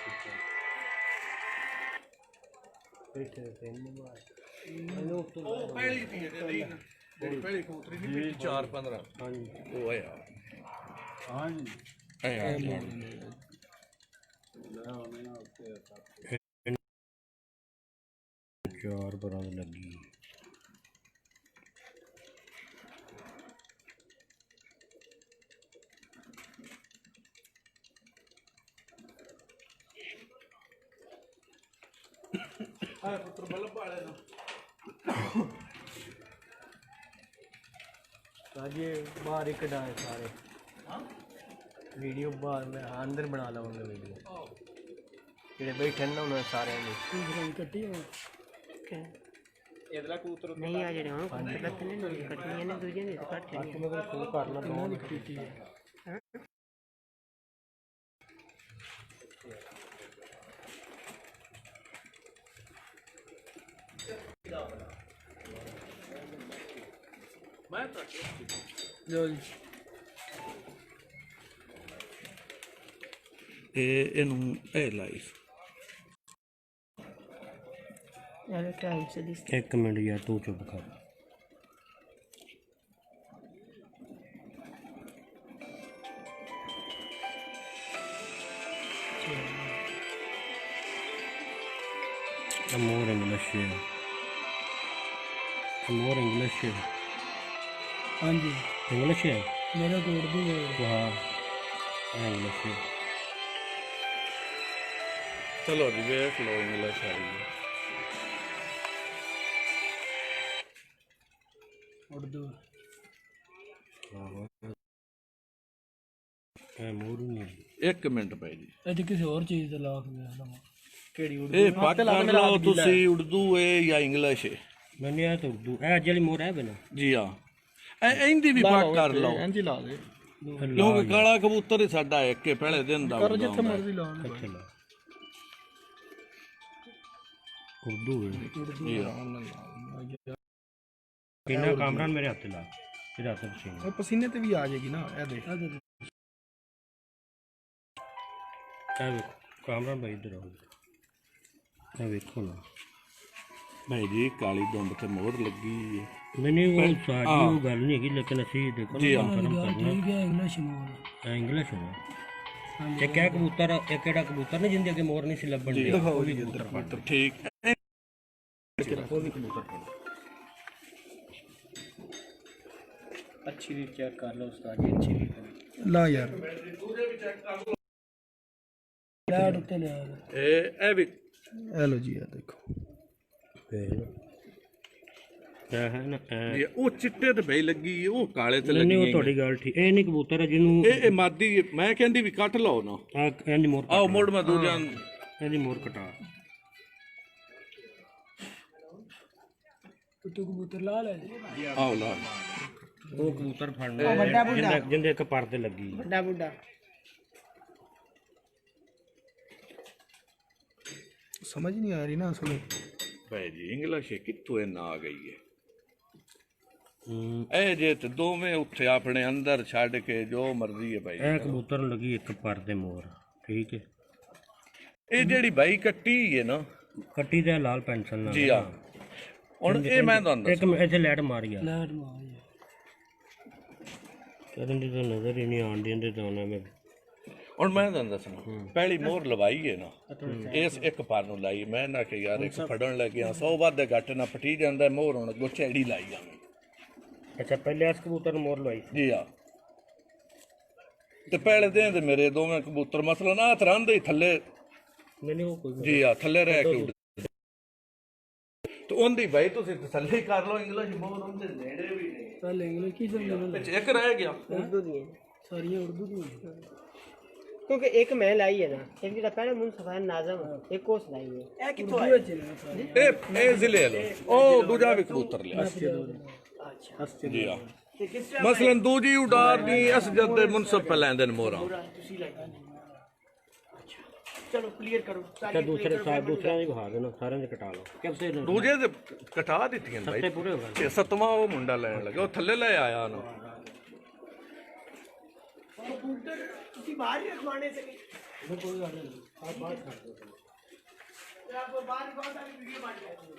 ਬੈਠੇ ਤਿੰਨ ਮਾਰ ਇਹਨੂੰ ਉਹ ਪਹਿਲੀ ਦੀ ਹੈ ਜਿਹੜੀ ਪਹਿਲੀ ਕਬੂਤਰੀ ਨਹੀਂ ਬੇਟੀ 4-15 ਹਾਂਜੀ ਉਹ ਹੈ ਹਾਂਜੀ ਚਾਰ ਬਰਾਂ ਲੱਗੀ ਪੁੱਤਰ ਬੱਲਬ ਵਾਲੇ ਨੂੰ साजे बाहर एक डाले सारे वीडियो बाहर में अंदर बना लवांगे वीडियो जेडे बैठे ना उन्होंने सारे ने कट्टी ਇਧਰਲਾ ਕਬੂਤਰ ਨਹੀਂ ਆ ਜਿਹੜੇ ਹੁਣ ਕਬੂਤਰ ਨੇ ਕੱਟੀਆਂ ਨੇ ਦੂਜੇ ਨੇ ਕੱਟ बाकी मैं फुल करना दोनों की कट्टी है ਮੈਂ ਤਾਂ ਲਓ ਜੀ ਇਹਨੂੰ ਇਹ ਲਾਈ ਯਾਰ ਟਾਈਮ ਸੇ ਦਿਸ एक मिनट यार तू चुप कर more English है more English है हाँ जी English है मेरा तो उर्दू है वाह English है ਚਲੋ ਜੀ ਵੇਖ ਲਓ ਇੰਗਲਿਸ਼ ਵਾਲੀ उर्दू मोर नहीं ਇੱਕ ਮਿੰਟ ਪਏ ਜੀ ਇਹ ਕਿਸੇ ਹੋਰ ਚੀਜ਼ ਤੇ ਲਾ ਕੇ ਵੇਖ ਲਵਾਂ ਕਿਹੜੀ ਇਹ ਪੱਕ ਕਰ ਲਓ ਤੁਸੀਂ ਉਰਦੂ ਹੈ ਜਾਂ ਇੰਗਲਿਸ਼ ਹੈ मैंने आया तो उर्दू है जली मोर है बना ਜੀ ਹਾਂ ਇਹਦੀ ਵੀ ਪੱਕ ਕਰ ਲਓ ਇੰਜ ਲਾ ਦੇ ਕਿਉਂਕਿ ਕਾਲਾ ਕਬੂਤਰ ਹੀ ਸਾਡਾ ਇੱਕ ਹੈ ਪਹਿਲੇ ਦਿਨ ਦਾ ਕਰ ਹੁੰਦਾ ਜਿੱਥੇ ਹੁੰਦਾ। ਮਰਜ਼ੀ ਲਾ ਲਓ अच्छा ला उर्दू है ਜੀ ਹਾਂ बिना कामरान मेरे हाथ ला तेरे हाथ पसीना ਉਹ ਪਸੀਨੇ ਤੇ ਵੀ ਆ ਜਾਏਗੀ ਨਾ ਇਹ ਦੇਖ क्या देखो कामरान भाई इधर आओ क्या देखो ना ਭਾਈ ਜੀ ਕਾਲੀ ਦੁੰਬ ਤੇ ਮੋਹਰ ਲੱਗੀ ਹੈ नहीं वो सारी वो गल नहीं है लेकिन असि देखो जी ना हाँ। करम करना ਇੰਗਲਿਸ਼ ਮੋਲ इंग्लिश है एक क्या कबूतर एक केड़ा कबूतर ने जिंदे अगे मोर नहीं सी लबन दे ਦਿਖਾਓ ਜੀ ਇੱਧਰ ਤਾਂ ਠੀਕ ਹੈ। अच्छी रीत चेक कर लो उस्ताद जी अच्छी रीत ਲਾ ਯਾਰ ਲੈਟ ਉੱਤੇ ਲਿਆ ਇਹ ਵੀ ਇਹ ਲੋ ਜੀ ਇਹ ਦੇਖੋ क्या है ना ਜੀ, ਉਹ ਚਿੱਟੇ ਤੇ ਬਈ ਲੱਗੀ ਹੈ, ਉਹ ਕਾਲੇ ਤੇ नहीं ਲੱਗੀ वो ਹੈ। थोड़ी गल ठीक ए नहीं कबूतर है जिन्नू ਇਹ ਮਾਦੀ ਹੈ, ਮੈਂ ਕਹਿੰਦੀ ਵੀ ਕੱਟ ਲਓ ਨਾ आ एंदी मोर ਆਓ ਮੋੜ ਮੈਂ ਦੂਜਾ एंदी मोर कटा ਤੂੰ ਕਬੂਤਰ ਲਾ ਲੈ ਆਓ ਲਾ वो कबूतर फड़ना जिंदे एक पर ते लगी ਵੱਡਾ ਬੁੱਢਾ ਸਮਝ ਨਹੀਂ ਆ ਰਹੀ ਨਾ ਅਸਲ ਭਾਈ ਜੀ ਇੰਗਲਿਸ਼ ਕਿੱਥੋਂ ਇਹ ਨਾ ਆ ਗਈ ਹੈ हम्म, ਇਹ ਜੇ ਤੇ ਦੋਵੇਂ ਉੱਥੇ ਆਪਣੇ ਅੰਦਰ ਛੱਡ ਕੇ ਜੋ ਮਰਜ਼ੀ ਹੈ ਭਾਈ ए कबूतर लगी एक पर ते मोर ठीक है ਇਹ ਜਿਹੜੀ ਬਾਈ ਕੱਟੀ ਹੈ ਨਾ कट्टी ते लाल पेंसिल ना ਜੀ ਆ ਹੁਣ ਇਹ ਮੈਂ ਤੁਹਾਨੂੰ एक ऐसे लैट मार गया ਲੈਟ ਮਾਰ कहते तो नजर ही नहीं आन दी तो मैं ਹੁਣ ਮੈਂ ਤੁਹਾਨੂੰ ਦੱਸਣਾ ਪਹਿਲੀ ਮੋਹਰ ਲਵਾਈ ਹੈ ਨਾ ਇਸ ਇੱਕ ਪਰ ਨੂੰ ਲਾਈ ਮੈਂ ਨਾ ਕਿ ਯਾਰ ਇੱਕ ਫੜਨ ਲੱਗਿਆ 100 ਵੱਧ ਘੱਟ ਨਾ ਪਟੀ ਜਾਂਦਾ ਮੋਹਰ ਹੁਣ ਗੁੱਛੇੜੀ ਲਾਈ ਜਾਵੇਂ अच्छा पहले इस कबूतर ने मोर लवाई ਜੀ ਆ ਤੇ ਪਹਿਲੇ ਦਿਨ ਤੇ ਮੇਰੇ ਦੋਵੇਂ ਕਬੂਤਰ ਮਸਲਨ ਆ ਤਰਾਂਦੇ ਹੀ ਥੱਲੇ मैंने वो कोई ਜੀ ਆ ਥੱਲੇ ਰਹਿ ਕੇ ਉੱਡਦੇ ਤੇ ਉਹਦੀ ਭਾਈ ਤੁਸੀਂ ਤਸੱਲੀ ਕਰ ਲਓ ਇੰਗਲਿਸ਼ ਮੋਹਰ ਉਹਦੇ ਨੇੜੇ ਵੀ ਨਹੀਂ ਚੱਲ ਇੰਗਲਿਸ਼ ਕੀ ਸਮਝਦਾ ਵਿੱਚ ਇੱਕ ਰਹਿ ਗਿਆ ਉਰਦੂ ਦੀਆਂ ਸਾਰੀਆਂ ਉਰਦੂ ਦੀਆਂ क्योंकि एक मैं लाई है ना, एक जो पहले मुंसफ है नाज़म, एक और लाई है। ਇਹ ਕਿੱਥੋਂ ਆਏ ਇਹ ਜ਼ਿਲ੍ਹੇ ਲੋ ਉਹ ਦੂਜਾ ਵੀ ਕਬੂਤਰ ਲਿਆ अच्छा ਜੀ ਆ ਮਸਲਨ ਦੂਜੀ ਉਡਾਰ ਦੀ ਅਸਜਦ ਦੇ ਮੁਨਸਫ ਲੈਂਦੇ ਨੇ ਮੋਹਰਾਂ चलो क्लियर करो अच्छा दूसरे साहब दूसरा भी बहा देना सारे ने कटा लो कब से ਦੂਜੇ ਦੇ ਕਟਾ ਦਿੱਤੀਆਂ ਭਾਈ सत्ते पूरे हो गए ਇਹ ਸਤਵਾਂ ਉਹ ਮੁੰਡਾ ਲੈਣ ਲੱਗਾ ਉਹ ਥੱਲੇ ਲੈ ਆਇਆ ਨਾ कबूतर किसी बाहर ही रखवाने से कोई बात नहीं आप बात कर दो आप बाहर बहुत सारी वीडियो बन जाएगी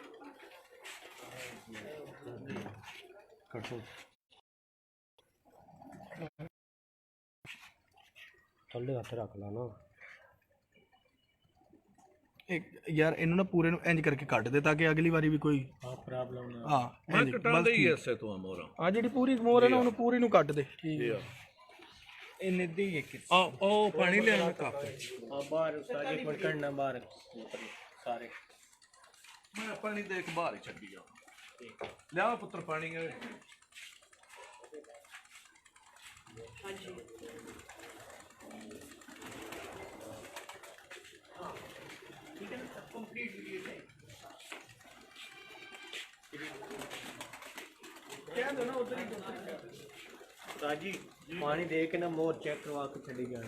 कटो थल्ले हाथ रख ला ना एक यार इन्हों ना पूरे ਨੂੰ ਇੰਜ ਕਰਕੇ ਕੱਟ ਦੇ ਤਾਂ ਕਿ ਅਗਲੀ ਵਾਰੀ ਵੀ ਕੋਈ आप प्रॉब्लम ना ਹਾਂ ਮੈਂ ਕਟਾਉਂਦਾ ਹੀ ਐਸੇ ਤੋਂ ਮੋਹਰਾਂ ਆ ਜਿਹੜੀ ਪੂਰੀ ਮੋਰ ਹੈ ਨਾ ਉਹਨੂੰ ਪੂਰੀ ਨੂੰ ਕੱਟ ਦੇ ਜੀ ਆ ਇਹ ਨਿੱਦੀ ਇੱਕ ਉਹ ਪਾਣੀ ਲਿਆਣਾ ਕਾਫੀ आप बाहर उसका एक मिनट करना बाहर सारे ਮੈਂ ਪਾਣੀ ਦੇਖ ਬਾਹਰ ਹੀ ਛੱਡੀ ਆ ਲਿਆ ਪੁੱਤਰ ਪਾਣੀ ਹੈ राजी पानी दे के ना मोर चेक करवा के छड़ी जाना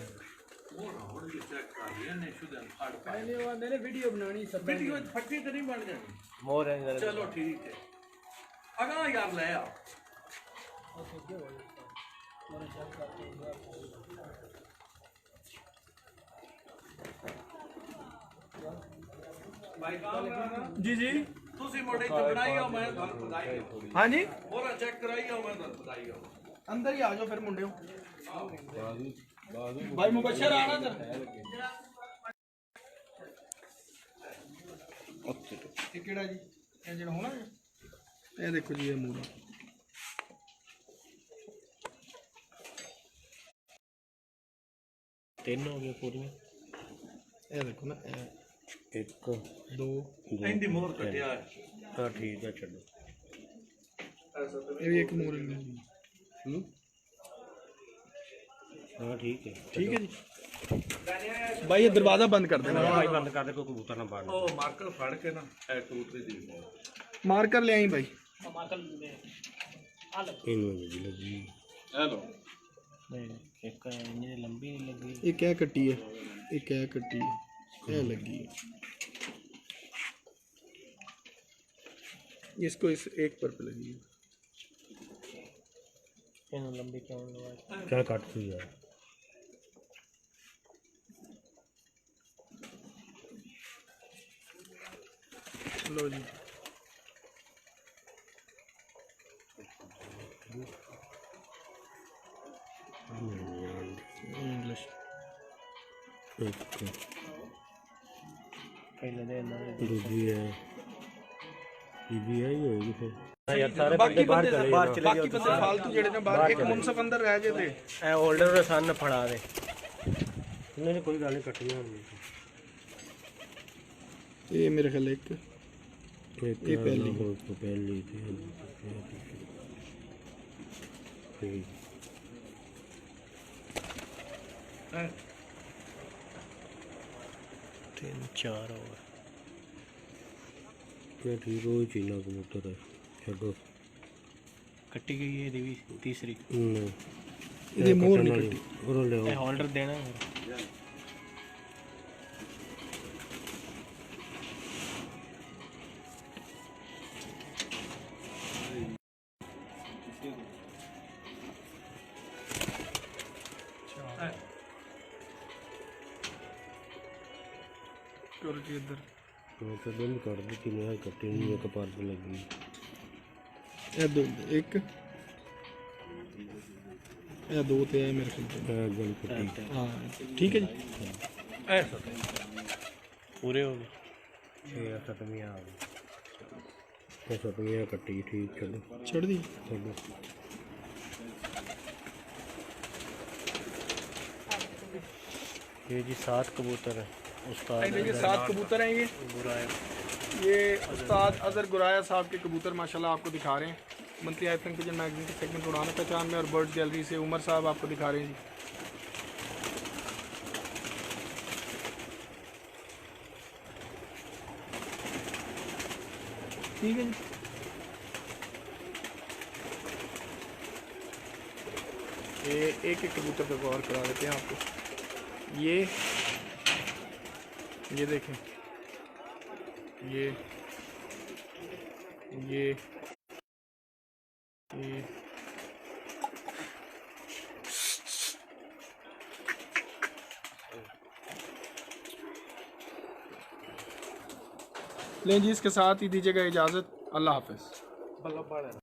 मैंने वीडियो बनानी सब ਵੀਡੀਓ ਫੱਟੀ ਤੇ ਨਹੀਂ ਬਣ ਜਾਣੀ मोर है ਚਲੋ ਠੀਕ ਹੈ ਅਗਾ ਯਾਰ ਲੈ ਆ जी जी ਤੁਸੀਂ ਮੋੜੇ ਚ ਬਣਾਈ ਆ ਮੈਂ ਤੁਹਾਨੂੰ ਬਤਾਈ हाँ जी ਹੋਰਾ ਚੈੱਕ ਕਰਾਈ ਆ ਮੈਂ ਤੁਹਾਨੂੰ ਬਤਾਈ ਆ अंदर ही आ जाओ फिर मुंडे भाई मुबशर आना इधर ये केड़ा जी ये जेड़ा होना है ये देखो जी ये मूरा तीन हो गए पूरी ये देखो ना ये एक दो ਇੰਦੀ ਮੋਹਰ ਕੱਟਿਆ ਹੈ हाँ ठीक है चलो ये भी एक मूर है हाँ ठीक है ठीक है जी भाई ये दरवाजा बंद कर देना भाई बंद कर दे कोई कबूतर ना बाहर ਉਹ ਮਾਰਕਰ ਫੜ ਕੇ ਨਾ ਐ ਕਬੂਤਰੀ ਦੀ मार्कर ले आई भाई इन्होंने भी लगी ਹੈਲੋ एक इन्हें लंबी नहीं लगी ये क्या कट्टी है ये क्या कट्टी है क्या लगी है इसको इस एक पर पे लगी है इन्हें लंबी क्यों लगा क्या काटती है लो जी इंग्लिश पहले दे ना दूसरी है ये ही होगी फिर यार सारे बाकी बाहर बंदे चले बाकी जाओ बंदे फालतू जेड़े ने बाहर एक मुनसफ अंदर रह जे थे ए होल्डर ਦੇ ਸਾਹਮਣੇ ਫੜਾ ਦੇ नहीं कोई गल नहीं कटनी होनी ये मेरे ख्याल एक ये पहली पहली थी तीन चार और क्या ठीक हो चीना कबूतर है छोड़ो कट्टी गई है देवी तीसरी ये मोर नहीं कट्टी और ले होल्डर देना करो जी इधर तो बंद कर दी कि नहीं कट्टी नहीं एक पार पे लगी ये दो एक ये दो ते है मेरे ख्याल गल कट्टी हां ठीक है जी ਐਸਾ पूरे हो गए 6 7 आ गए 7 कट्टी ठीक चलो छोड़ दी चलो ये जी 7 कबूतर है उस्ताद ये 7 कबूतर हैं ये उस्ताद अजहर गुराया साहब के कबूतर माशाल्लाह आपको दिखा रहे हैं मंथली आईफन पिजन मैगजीन के सेगमेंट उड़ान पहचान में और बर्ड्स गैलरी से उमर साहब आपको दिखा रहे हैं जी ठीक है जी। ये एक एक कबूतर पे गौर करा देते हैं आपको। ये देखें, ये लें जी, इसके साथ ही दीजिएगा इजाज़त। अल्लाह हाफ़िज़।